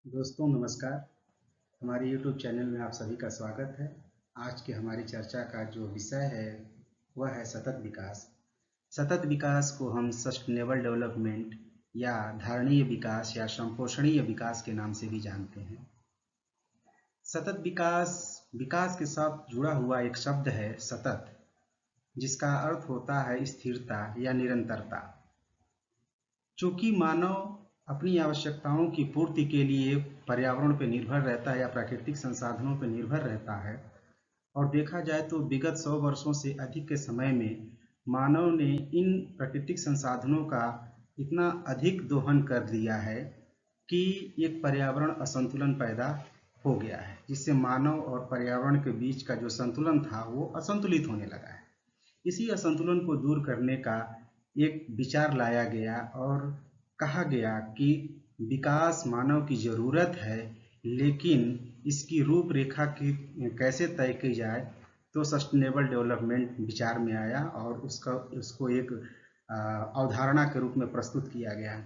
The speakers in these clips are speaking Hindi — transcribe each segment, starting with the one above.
दोस्तों नमस्कार। हमारे YouTube चैनल में आप सभी का स्वागत है। आज की हमारी चर्चा का जो विषय है वह है सतत विकास। सतत विकास को हम सस्टेनेबल डेवलपमेंट या धारणीय विकास या संपोषणीय विकास के नाम से भी जानते हैं। सतत विकास विकास के साथ जुड़ा हुआ एक शब्द है सतत, जिसका अर्थ होता है स्थिरता या निरंतरता। चूंकि मानव अपनी आवश्यकताओं की पूर्ति के लिए पर्यावरण पर निर्भर रहता है या प्राकृतिक संसाधनों पर निर्भर रहता है, और देखा जाए तो विगत 100 वर्षों से अधिक के समय में मानव ने इन प्राकृतिक संसाधनों का इतना अधिक दोहन कर दिया है कि एक पर्यावरण असंतुलन पैदा हो गया है, जिससे मानव और पर्यावरण के बीच का जो संतुलन था वो असंतुलित होने लगा है। इसी असंतुलन को दूर करने का एक विचार लाया गया और कहा गया कि विकास मानव की ज़रूरत है, लेकिन इसकी रूपरेखा की कैसे तय की जाए, तो सस्टेनेबल डेवलपमेंट विचार में आया और उसको एक अवधारणा के रूप में प्रस्तुत किया गया।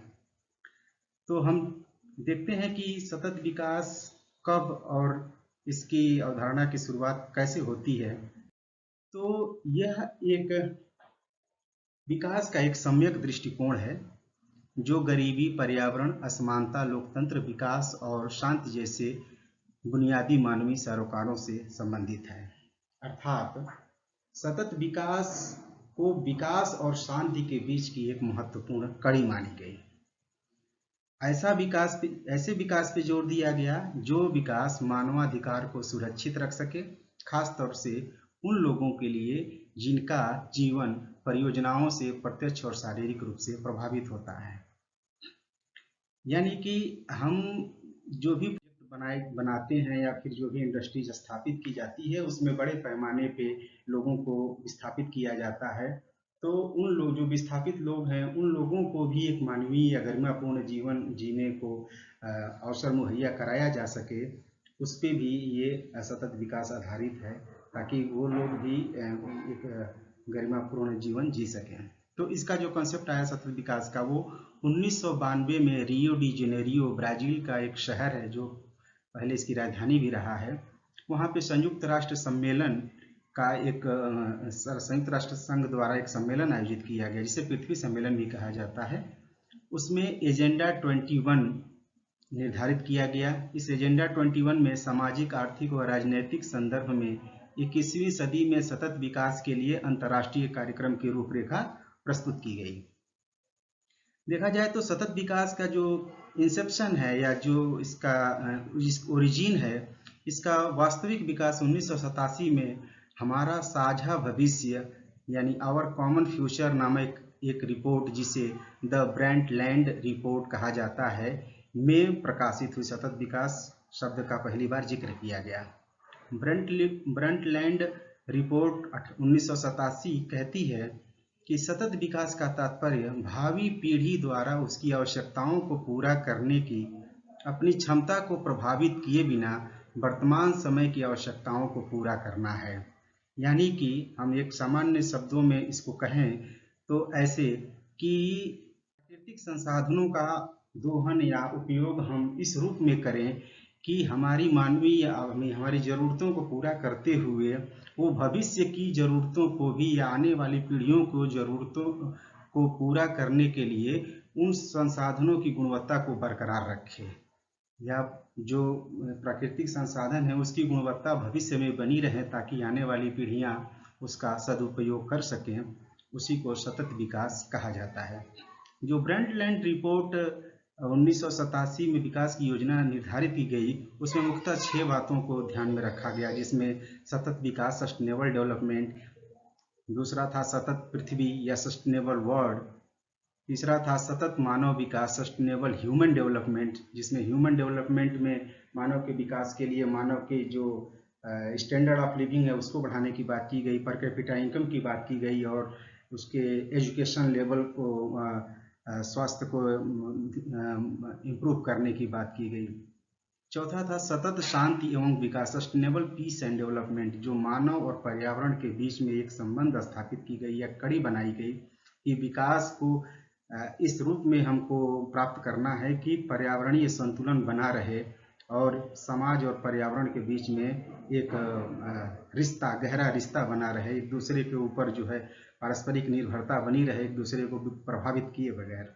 तो हम देखते हैं कि सतत विकास कब और इसकी अवधारणा की शुरुआत कैसे होती है। तो यह एक विकास का एक सम्यक दृष्टिकोण है जो गरीबी, पर्यावरण, असमानता, लोकतंत्र, विकास और शांति जैसे बुनियादी मानवीय सरोकारों से संबंधित है। अर्थात सतत विकास को विकास और शांति के बीच की एक महत्वपूर्ण कड़ी मानी गई। ऐसे विकास पे जोर दिया गया जो विकास मानवाधिकार को सुरक्षित रख सके, खास तौर से उन लोगों के लिए जिनका जीवन परियोजनाओं से प्रत्यक्ष और शारीरिक रूप से प्रभावित होता है। यानी कि हम जो भी प्रोजेक्ट बनाते हैं या फिर जो भी इंडस्ट्रीज स्थापित की जाती है, उसमें बड़े पैमाने पे लोगों को विस्थापित किया जाता है। तो उन लोग जो विस्थापित लोग हैं, उन लोगों को भी एक मानवीय या गरिमापूर्ण जीवन जीने को अवसर मुहैया कराया जा सके, उस पे भी ये सतत विकास आधारित है, ताकि वो लोग भी एक गरिमापूर्ण जीवन जी सकें। तो इसका जो कॉन्सेप्ट आया सतत विकास का, वो 1992 में रियो डी जेनेरियो ब्राज़ील का एक शहर है जो पहले इसकी राजधानी भी रहा है। वहाँ पे संयुक्त राष्ट्र सम्मेलन का एक संयुक्त राष्ट्र संघ द्वारा एक सम्मेलन आयोजित किया गया, जिसे पृथ्वी सम्मेलन भी कहा जाता है। उसमें एजेंडा 21 निर्धारित किया गया। इस एजेंडा 21 में सामाजिक, आर्थिक और राजनैतिक संदर्भ में 21वीं सदी में सतत विकास के लिए अंतर्राष्ट्रीय कार्यक्रम की रूपरेखा प्रस्तुत की गई। देखा जाए तो सतत विकास का जो इंसेप्शन है या जो इसका ओरिजिन है, इसका वास्तविक विकास 1987 में हमारा साझा भविष्य यानी आवर कॉमन फ्यूचर नामक एक रिपोर्ट, जिसे द ब्रंटलैंड रिपोर्ट कहा जाता है, में प्रकाशित हुई सतत विकास शब्द का पहली बार जिक्र किया गया। ब्रंटलैंड रिपोर्ट 1987 कहती है कि सतत विकास का तात्पर्य भावी पीढ़ी द्वारा उसकी आवश्यकताओं को पूरा करने की अपनी क्षमता को प्रभावित किए बिना वर्तमान समय की आवश्यकताओं को पूरा करना है। यानी कि हम एक सामान्य शब्दों में इसको कहें तो ऐसे कि प्राकृतिक संसाधनों का दोहन या उपयोग हम इस रूप में करें कि हमारी मानवीय हमारी ज़रूरतों को पूरा करते हुए वो भविष्य की ज़रूरतों को भी या आने वाली पीढ़ियों को ज़रूरतों को पूरा करने के लिए उन संसाधनों की गुणवत्ता को बरकरार रखे, या जो प्राकृतिक संसाधन है उसकी गुणवत्ता भविष्य में बनी रहे, ताकि आने वाली पीढ़ियां उसका सदुपयोग कर सकें। उसी को सतत विकास कहा जाता है। जो ब्रंटलैंड रिपोर्ट 1987 में विकास की योजना निर्धारित की गई, उसमें मुख्यतः 6 बातों को ध्यान में रखा गया, जिसमें सतत विकास सस्टेनेबल डेवलपमेंट, दूसरा था सतत पृथ्वी या सस्टेनेबल वर्ल्ड, तीसरा था सतत मानव विकास सस्टेनेबल ह्यूमन डेवलपमेंट, जिसमें ह्यूमन डेवलपमेंट में मानव के विकास के लिए मानव के जो स्टैंडर्ड ऑफ लिविंग है उसको बढ़ाने की बात की गई, पर कैपिटा इनकम की बात की गई, और उसके एजुकेशन लेवल को, स्वास्थ्य को इम्प्रूव करने की बात की गई। चौथा था सतत शांति एवं विकास सस्टेनेबल पीस एंड डेवलपमेंट, जो मानव और पर्यावरण के बीच में एक संबंध स्थापित की गई या कड़ी बनाई गई कि विकास को इस रूप में हमको प्राप्त करना है कि पर्यावरणीय संतुलन बना रहे और समाज और पर्यावरण के बीच में एक रिश्ता, गहरा रिश्ता बना रहे, एक दूसरे के ऊपर जो है पारस्परिक निर्भरता बनी रहे, एक दूसरे को प्रभावित किए बगैर।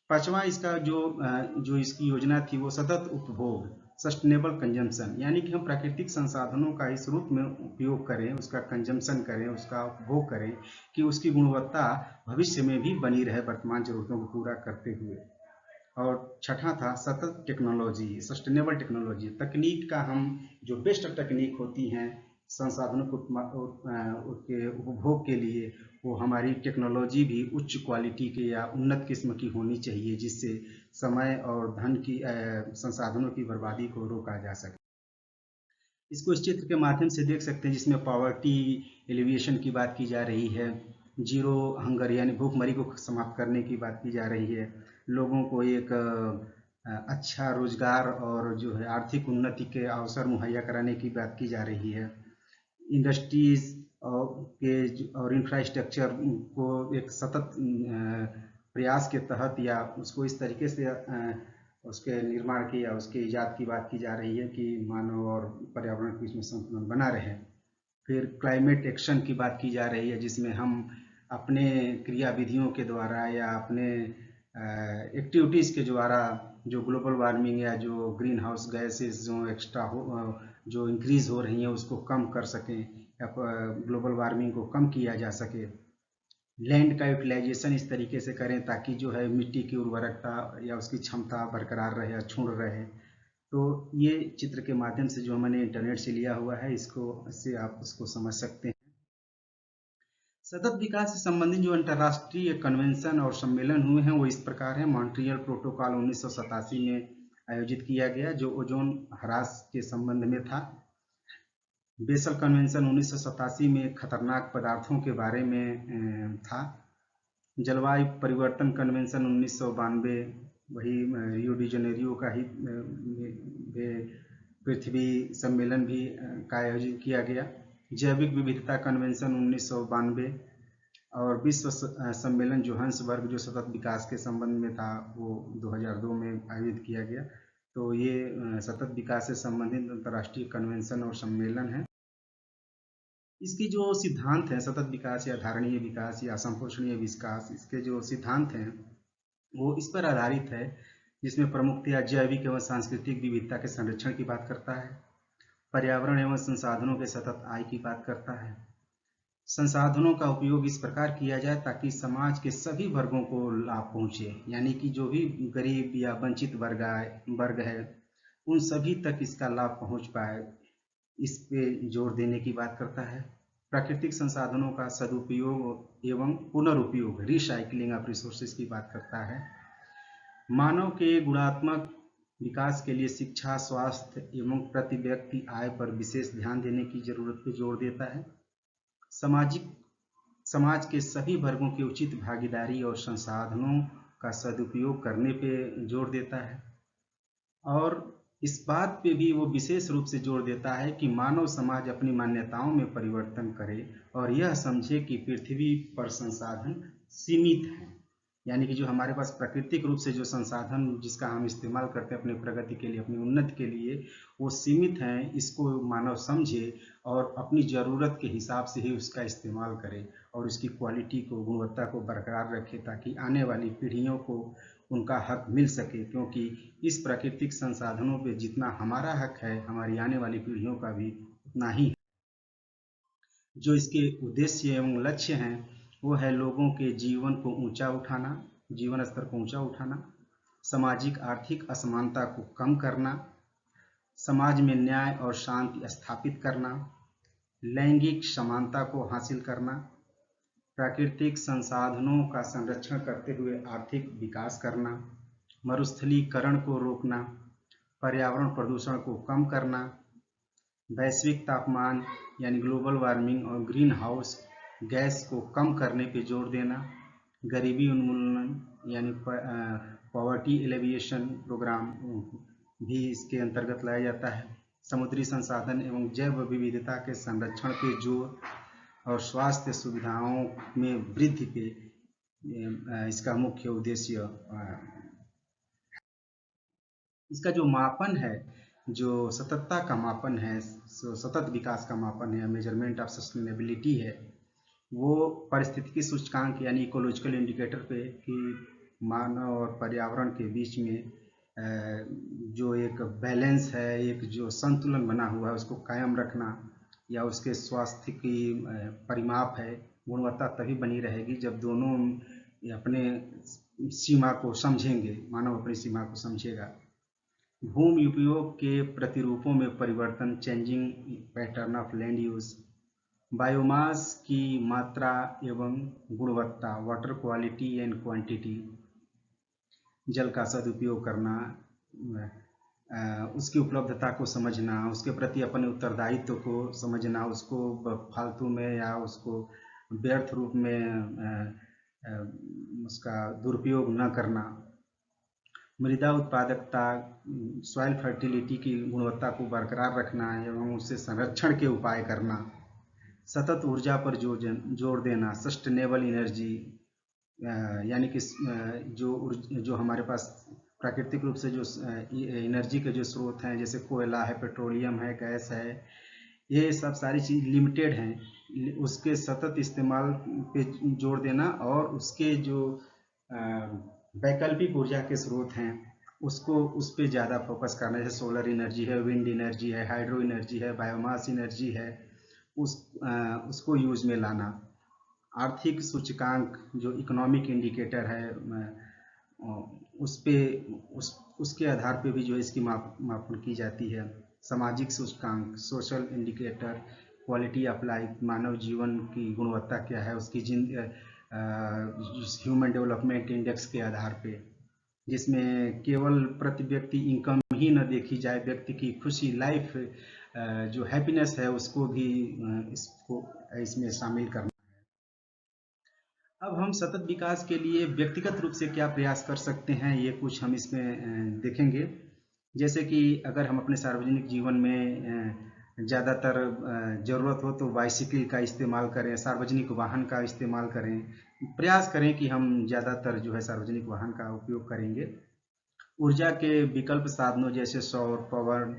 पांचवा इसका जो इसकी योजना थी वो सतत उपभोग, सस्टेनेबल कंजम्पशन, यानी कि हम प्राकृतिक संसाधनों का इस रूप में उपयोग करें, उसका कंजम्पशन करें, उसका उपभोग करें कि उसकी गुणवत्ता भविष्य में भी बनी रहे वर्तमान जरूरतों को पूरा करते हुए। और छठा था सतत टेक्नोलॉजी, सस्टेनेबल टेक्नोलॉजी, तकनीक का हम जो बेस्ट तकनीक होती हैं संसाधनों को के उपभोग के लिए, वो हमारी टेक्नोलॉजी भी उच्च क्वालिटी के या उन्नत किस्म की होनी चाहिए, जिससे समय और धन की संसाधनों की बर्बादी को रोका जा सके। इसको इस चित्र के माध्यम से देख सकते हैं जिसमें पॉवर्टी एलिविएशन की बात की जा रही है, जीरो हंगर यानी भूखमरी को समाप्त करने की बात की जा रही है, लोगों को एक अच्छा रोजगार और जो है आर्थिक उन्नति के अवसर मुहैया कराने की बात की जा रही है, इंडस्ट्रीज और इंफ्रास्ट्रक्चर को एक सतत प्रयास के तहत या उसको इस तरीके से उसके निर्माण की या उसके ईजाद की बात की जा रही है कि मानव और पर्यावरण के बीच में संतुलन बना रहे। फिर क्लाइमेट एक्शन की बात की जा रही है, जिसमें हम अपने क्रियाविधियों के द्वारा या अपने एक्टिविटीज़ के द्वारा जो ग्लोबल वार्मिंग या जो ग्रीन हाउस गैसेस जो एक्स्ट्रा जो इंक्रीज हो रही हैं उसको कम कर सकें या ग्लोबल वार्मिंग को कम किया जा सके। लैंड का यूटिलाइजेशन इस तरीके से करें ताकि जो है मिट्टी की उर्वरकता या उसकी क्षमता बरकरार रहे, अक्षुण्ण रहे। तो ये चित्र के माध्यम से जो मैंने इंटरनेट से लिया हुआ है, इससे आप उसको समझ सकते हैं। सतत विकास से संबंधित जो अंतर्राष्ट्रीय कन्वेंशन और सम्मेलन हुए हैं वो इस प्रकार हैं। मॉन्ट्रियल प्रोटोकॉल 1987 में आयोजित किया गया जो ओजोन ह्रास के संबंध में था। बेसल कन्वेंशन 1987 में खतरनाक पदार्थों के बारे में था। जलवायु परिवर्तन कन्वेंशन 1992 वही रियो डी जेनेरियो का ही पृथ्वी सम्मेलन भी का आयोजन किया गया। जैविक विविधता कन्वेंशन 1992 और विश्व सम्मेलन जोहान्सबर्ग जो सतत विकास के संबंध में था वो 2002 में आयोजित किया गया। तो ये सतत विकास से संबंधित अंतर्राष्ट्रीय कन्वेंशन और सम्मेलन है। इसकी जो सिद्धांत हैं सतत विकास या धारणीय विकास या संपोषणीय विकास, इसके जो सिद्धांत हैं वो इस पर आधारित है, जिसमें प्रमुखतया जैविक एवं सांस्कृतिक विविधता के संरक्षण की बात करता है, पर्यावरण एवं संसाधनों के सतत आय की बात करता है, संसाधनों का उपयोग इस प्रकार किया जाए ताकि समाज के सभी वर्गों को लाभ पहुंचे, यानी कि जो भी गरीब या वंचित वर्ग है उन सभी तक इसका लाभ पहुंच पाए, इस पे जोर देने की बात करता है। प्राकृतिक संसाधनों का सदुपयोग एवं पुनरुपयोग, रिसाइकलिंग ऑफ रिसोर्सेज की बात करता है। मानव के गुणात्मक विकास के लिए शिक्षा, स्वास्थ्य एवं प्रति व्यक्ति आय पर विशेष ध्यान देने की जरूरत पर जोर देता है। समाज के सभी वर्गों की उचित भागीदारी और संसाधनों का सदुपयोग करने पे जोर देता है और इस बात पे भी वो विशेष रूप से जोर देता है कि मानव समाज अपनी मान्यताओं में परिवर्तन करे और यह समझे कि पृथ्वी पर संसाधन सीमित है, यानी कि जो हमारे पास प्राकृतिक रूप से जो संसाधन जिसका हम इस्तेमाल करते हैं अपनी प्रगति के लिए, अपनी उन्नति के लिए, वो सीमित हैं। इसको मानव समझे और अपनी ज़रूरत के हिसाब से ही उसका इस्तेमाल करे और उसकी क्वालिटी को, गुणवत्ता को बरकरार रखे ताकि आने वाली पीढ़ियों को उनका हक मिल सके, क्योंकि इस प्राकृतिक संसाधनों पे जितना हमारा हक है हमारी आने वाली पीढ़ियों का भी उतना ही। जो इसके उद्देश्य एवं लक्ष्य हैं वो है लोगों के जीवन को ऊंचा उठाना, जीवन स्तर को ऊंचा उठाना, सामाजिक आर्थिक असमानता को कम करना, समाज में न्याय और शांति स्थापित करना, लैंगिक समानता को हासिल करना, प्राकृतिक संसाधनों का संरक्षण करते हुए आर्थिक विकास करना, मरुस्थलीकरण को रोकना, पर्यावरण प्रदूषण को कम करना, वैश्विक तापमान यानी ग्लोबल वार्मिंग और ग्रीन हाउस गैस को कम करने पर जोर देना, गरीबी उन्मूलन यानी पॉवर्टी एलिविएशन प्रोग्राम भी इसके अंतर्गत लाया जाता है, समुद्री संसाधन एवं जैव विविधता के संरक्षण पे जोर और स्वास्थ्य सुविधाओं में वृद्धि पे इसका मुख्य उद्देश्य इसका जो मापन है, जो सततता का मापन है, सतत विकास का मापन है, मेजरमेंट ऑफ सस्टेनेबिलिटी है, वो पारिस्थितिकी सूचकांक यानी इकोलॉजिकल इंडिकेटर पे कि मानव और पर्यावरण के बीच में जो एक बैलेंस है, एक जो संतुलन बना हुआ है, उसको कायम रखना, या उसके स्वास्थ्य की परिमाप है। गुणवत्ता तभी बनी रहेगी जब दोनों अपने सीमा को समझेंगे, मानव अपनी सीमा को समझेगा। भूमि उपयोग के प्रतिरूपों में परिवर्तन, changing pattern of land use, biomass की मात्रा एवं गुणवत्ता, वाटर क्वालिटी एंड क्वांटिटी, जल का सदुपयोग करना, उसकी उपलब्धता को समझना, उसके प्रति अपने उत्तरदायित्व को समझना, उसको फालतू में या उसको व्यर्थ रूप में उसका दुरुपयोग न करना, मृदा उत्पादकता, सॉइल फर्टिलिटी की गुणवत्ता को बरकरार रखना एवं उससे संरक्षण के उपाय करना, सतत ऊर्जा पर जोर देना, सस्टेनेबल एनर्जी, यानी कि जो हमारे पास प्राकृतिक रूप से जो एनर्जी के जो स्रोत हैं, जैसे कोयला है, पेट्रोलियम है, गैस है, ये सब सारी चीज़ लिमिटेड हैं, उसके सतत इस्तेमाल पे जोर देना, और उसके जो वैकल्पिक ऊर्जा के स्रोत हैं उस पर ज़्यादा फोकस करना, जैसे सोलर एनर्जी है, विंड एनर्जी है, हाइड्रो एनर्जी है, बायोमास एनर्जी है, उसको यूज में लाना। आर्थिक सूचकांक जो इकोनॉमिक इंडिकेटर है, उसके आधार पे भी जो इसकी मापन की जाती है। सामाजिक सूचकांक, social indicator, quality of life, मानव जीवन की गुणवत्ता क्या है, उसकी ह्यूमन डेवलपमेंट इंडेक्स के आधार पे, जिसमें केवल प्रति व्यक्ति इनकम ही न देखी जाए, व्यक्ति की खुशी, लाइफ जो हैप्पीनेस है उसको भी इसमें शामिल करना। अब हम सतत विकास के लिए व्यक्तिगत रूप से क्या प्रयास कर सकते हैं, ये कुछ हम इसमें देखेंगे। जैसे कि अगर हम अपने सार्वजनिक जीवन में ज़्यादातर ज़रूरत हो तो बाइसिकल का इस्तेमाल करें, सार्वजनिक वाहन का इस्तेमाल करें, प्रयास करें कि हम ज़्यादातर जो है सार्वजनिक वाहन का उपयोग करेंगे। ऊर्जा के विकल्प साधनों जैसे सौर, पवन,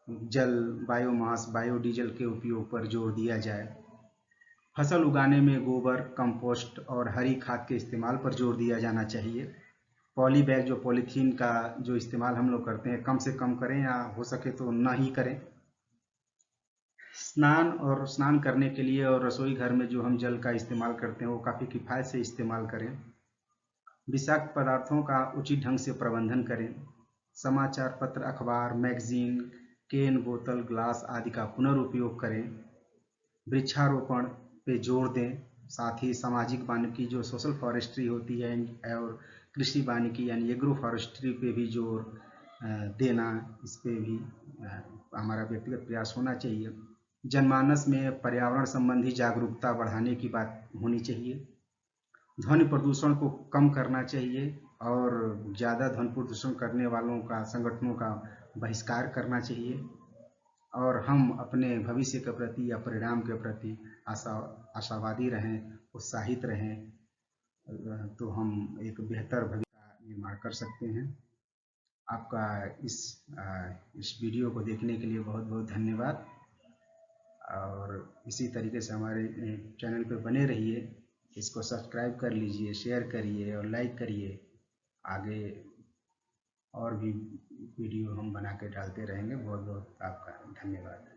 जल, बायोमास, बायोडीजल के उपयोग पर जोर दिया जाए। फसल उगाने में गोबर, कंपोस्ट और हरी खाद के इस्तेमाल पर जोर दिया जाना चाहिए। पॉली बैग, जो पॉलीथीन का जो इस्तेमाल हम लोग करते हैं, कम से कम करें, या हो सके तो ना ही करें। स्नान करने के लिए और रसोई घर में जो हम जल का इस्तेमाल करते हैं वो काफ़ी किफ़ायत से इस्तेमाल करें। विषाक्त पदार्थों का उचित ढंग से प्रबंधन करें। समाचार पत्र, अखबार, मैगजीन, केन, बोतल, ग्लास आदि का पुनर्उपयोग करें। वृक्षारोपण पे जोर दें। साथ ही सामाजिक वानिकी जो सोशल फॉरेस्ट्री होती है, और कृषि वानिकी यानी एग्रो फॉरेस्ट्री पे भी जोर देना, इस पे भी हमारा व्यक्तिगत प्रयास होना चाहिए। जनमानस में पर्यावरण संबंधी जागरूकता बढ़ाने की बात होनी चाहिए। ध्वनि प्रदूषण को कम करना चाहिए और ज़्यादा ध्वनि प्रदूषण करने वालों का, संगठनों का बहिष्कार करना चाहिए। और हम अपने भविष्य के प्रति या परिणाम के प्रति आशावादी रहें, उत्साहित रहें, तो हम एक बेहतर भविष्य का निर्माण कर सकते हैं। आपका इस वीडियो को देखने के लिए बहुत बहुत धन्यवाद, और इसी तरीके से हमारे चैनल पर बने रहिए। इसको सब्सक्राइब कर लीजिए, शेयर करिए और लाइक करिए। आगे और भी वीडियो हम बना के डालते रहेंगे। बहुत बहुत आपका धन्यवाद।